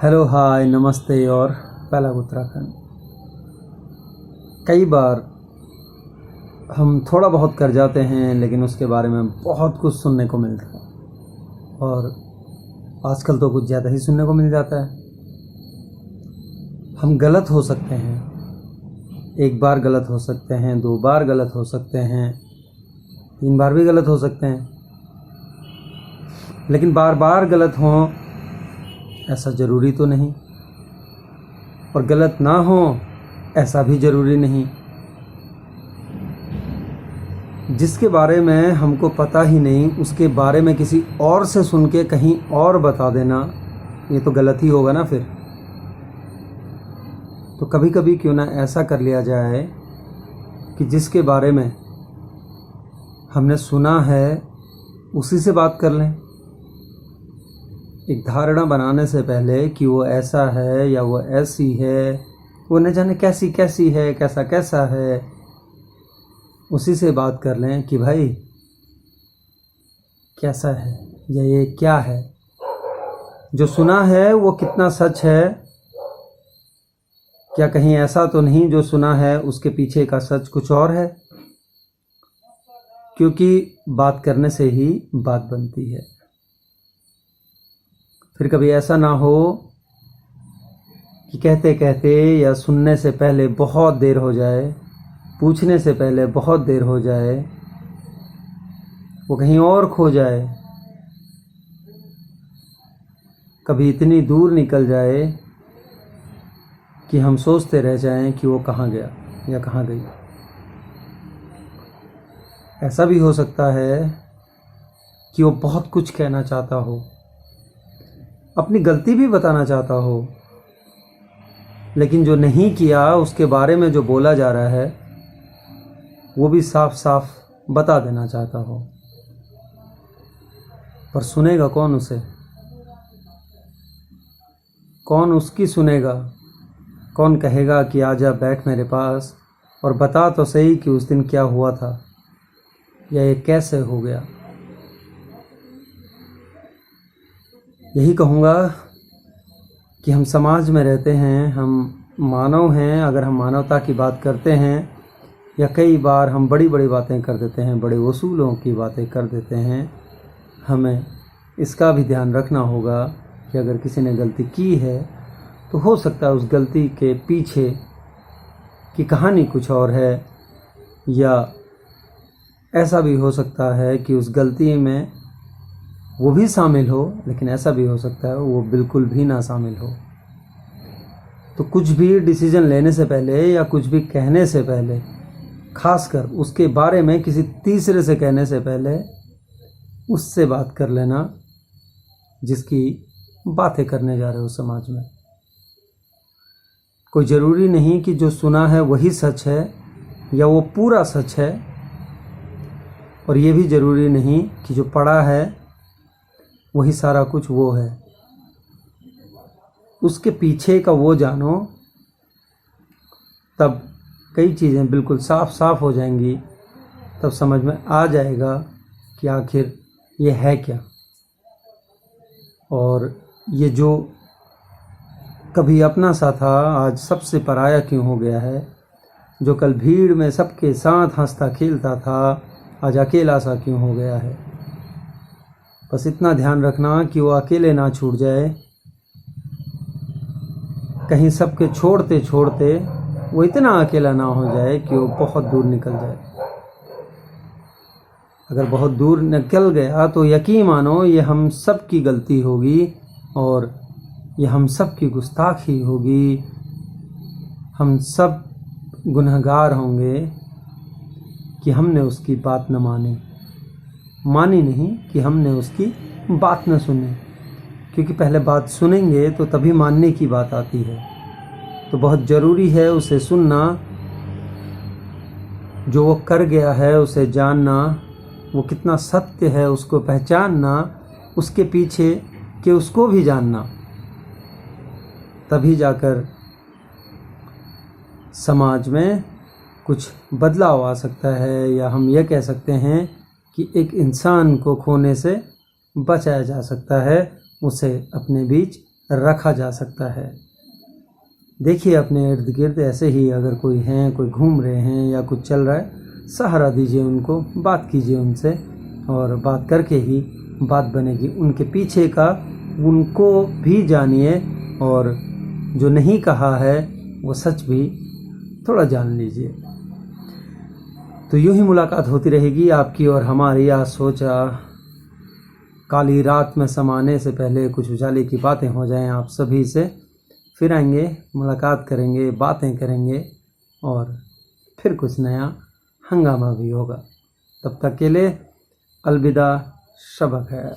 Hello hi नमस्ते और पहला उत्तराखंड। कई बार हम थोड़ा बहुत कर जाते हैं लेकिन उसके बारे में बहुत कुछ सुनने को मिलता है और आजकल तो कुछ ज़्यादा ही सुनने को मिल जाता है। हम गलत हो सकते हैं, एक बार गलत हो सकते हैं, 2 बार गलत हो सकते हैं, 3 बार भी गलत हो सकते हैं, लेकिन बार बार गलत हों ऐसा ज़रूरी तो नहीं, और गलत ना हो ऐसा भी ज़रूरी नहीं। जिसके बारे में हमको पता ही नहीं उसके बारे में किसी और से सुन के कहीं और बता देना, ये तो गलत ही होगा ना फिर। तो कभी कभी क्यों ना ऐसा कर लिया जाए कि जिसके बारे में हमने सुना है उसी से बात कर लें। एक धारणा बनाने से पहले कि वो ऐसा है या वो ऐसी है, वो न जाने कैसी कैसी है, कैसा कैसा है, उसी से बात कर लें कि भाई कैसा है या ये क्या है। जो सुना है वो कितना सच है, क्या कहीं ऐसा तो नहीं जो सुना है उसके पीछे का सच कुछ और है। क्योंकि बात करने से ही बात बनती है। फिर कभी ऐसा ना हो कि कहते कहते या सुनने से पहले बहुत देर हो जाए, पूछने से पहले बहुत देर हो जाए, वो कहीं और खो जाए, कभी इतनी दूर निकल जाए कि हम सोचते रह जाएं कि वो कहाँ गया या कहाँ गई। ऐसा भी हो सकता है कि वो बहुत कुछ कहना चाहता हो, अपनी गलती भी बताना चाहता हो, लेकिन जो नहीं किया उसके बारे में जो बोला जा रहा है वो भी साफ साफ बता देना चाहता हो। पर सुनेगा कौन उसे? कौन उसकी सुनेगा? कौन कहेगा कि आजा बैठ मेरे पास और बता तो सही कि उस दिन क्या हुआ था या ये कैसे हो गया। यही कहूँगा कि हम समाज में रहते हैं, हम मानव हैं। अगर हम मानवता की बात करते हैं या कई बार हम बड़ी बड़ी बातें कर देते हैं, बड़े उसूलों की बातें कर देते हैं, हमें इसका भी ध्यान रखना होगा कि अगर किसी ने गलती की है तो हो सकता है उस गलती के पीछे की कहानी कुछ और है, या ऐसा भी हो सकता है कि उस गलती में वो भी शामिल हो, लेकिन ऐसा भी हो सकता है वो बिल्कुल भी ना शामिल हो। तो कुछ भी डिसीजन लेने से पहले या कुछ भी कहने से पहले, खासकर उसके बारे में किसी तीसरे से कहने से पहले, उससे बात कर लेना जिसकी बातें करने जा रहे हो समाज में। कोई ज़रूरी नहीं कि जो सुना है वही सच है या वो पूरा सच है, और ये भी ज़रूरी नहीं कि जो पढ़ा है वही सारा कुछ वो है। उसके पीछे का वो जानो, तब कई चीज़ें बिल्कुल साफ साफ हो जाएंगी। तब समझ में आ जाएगा कि आखिर ये है क्या, और ये जो कभी अपना सा था आज सबसे पराया क्यों हो गया है। जो कल भीड़ में सबके साथ हंसता खेलता था आज अकेला सा क्यों हो गया है। बस इतना ध्यान रखना कि वो अकेले ना छूट जाए, कहीं सबके छोड़ते छोड़ते वो इतना अकेला ना हो जाए कि वो बहुत दूर निकल जाए। अगर बहुत दूर निकल गया तो यकीन मानो ये हम सब की गलती होगी और ये हम सब की गुस्ताखी होगी। हम सब गुनहगार होंगे कि हमने उसकी बात न मानी नहीं कि हमने उसकी बात न सुनी। क्योंकि पहले बात सुनेंगे तो तभी मानने की बात आती है। तो बहुत ज़रूरी है उसे सुनना, जो वो कर गया है उसे जानना, वो कितना सत्य है उसको पहचानना, उसके पीछे के उसको भी जानना। तभी जाकर समाज में कुछ बदलाव आ सकता है, या हम ये कह सकते हैं कि एक इंसान को खोने से बचाया जा सकता है, उसे अपने बीच रखा जा सकता है। देखिए अपने इर्द गिर्द ऐसे ही अगर कोई हैं, कोई घूम रहे हैं या कुछ चल रहा है, सहारा दीजिए उनको, बात कीजिए उनसे, और बात करके ही बात बनेगी। उनके पीछे का उनको भी जानिए, और जो नहीं कहा है वो सच भी थोड़ा जान लीजिए। तो यूं ही मुलाकात होती रहेगी आपकी और हमारी। आज सोचा काली रात में समाने से पहले कुछ उजाले की बातें हो जाएं आप सभी से। फिर आएंगे, मुलाकात करेंगे, बातें करेंगे, और फिर कुछ नया हंगामा भी होगा। तब तक के लिए अलविदा, शब खैर।